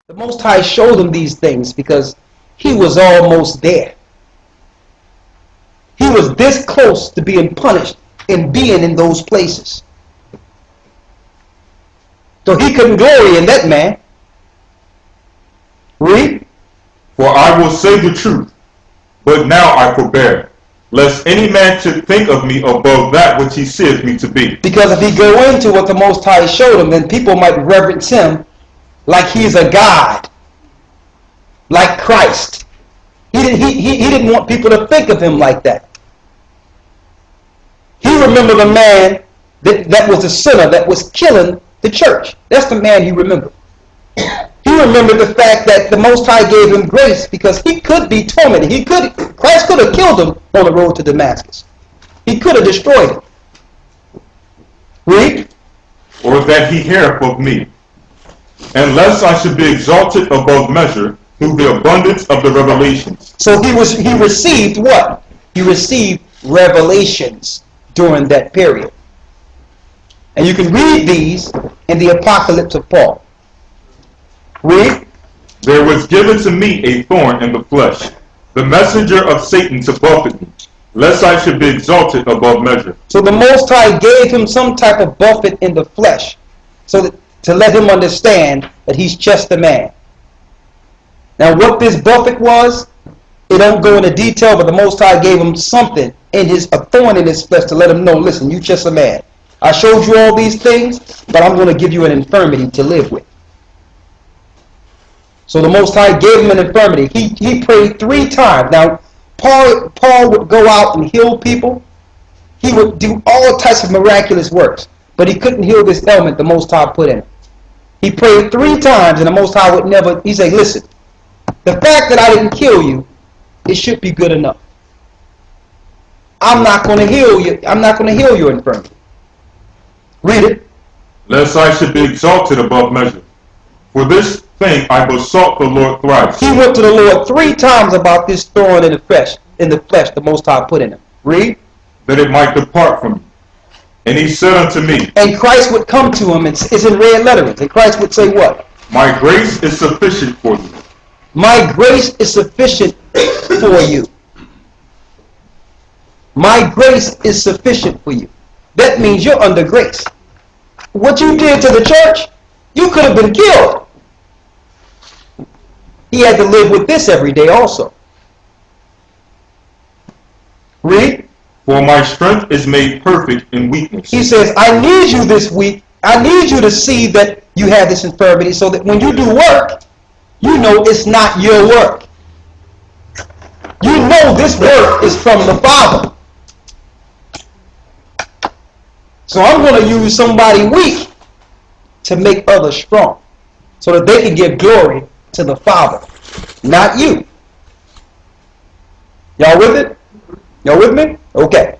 The Most High showed him these things because he was almost there. He was this close to being punished and being in those places. So he couldn't glory in that man. Read. For I will say the truth, but now I forbear, lest any man should think of me above that which he seeth me to be. Because if he go into what the Most High showed him, then people might reverence him like he's a god, like Christ. He didn't want people to think of him like that. He remembered a man that was a sinner, that was killing the church. That's the man he remembered. He remembered the fact that the Most High gave him grace because he could be tormented. Christ could have killed him on the road to Damascus. He could have destroyed him. Read. Or that he heareth of me, unless I should be exalted above measure through the abundance of the revelations. So he received what? He received revelations during that period. And you can read these in the Apocalypse of Paul. Read. There was given to me a thorn in the flesh, the messenger of Satan to buffet me, lest I should be exalted above measure. So the Most High gave him some type of buffet in the flesh, so that to let him understand that he's just a man. Now what this buffet was, it don't go into detail, but the Most High gave him something a thorn in his flesh to let him know, listen, you just a man. I showed you all these things, but I'm going to give you an infirmity to live with. So the Most High gave him an infirmity. He prayed 3 times. Now, Paul would go out and heal people. He would do all types of miraculous works, but he couldn't heal this ailment the Most High put in him. He prayed 3 times, and the Most High would never. He said, listen, the fact that I didn't kill you, it should be good enough. I'm not going to heal you. I'm not going to heal your infirmity. Read it. Lest I should be exalted above measure. For this thing I besought the Lord thrice. He went to the Lord 3 times about this thorn in the flesh the Most High put in him. Read. That it might depart from me. And he said unto me. And Christ would come to him, it's in red letterings, and Christ would say what? My grace is sufficient for you. My grace is sufficient for you. My grace is sufficient for you. That means you're under grace. What you did to the church, you could have been killed. He had to live with this every day also. Read. For my strength is made perfect in weakness. He says, I need you this week. I need you to see that you have this infirmity so that when you do work, you know it's not your work. You know this work is from the Father. So I'm going to use somebody weak to make others strong so that they can give glory to the Father, not you. Y'all with it? Y'all with me? Okay.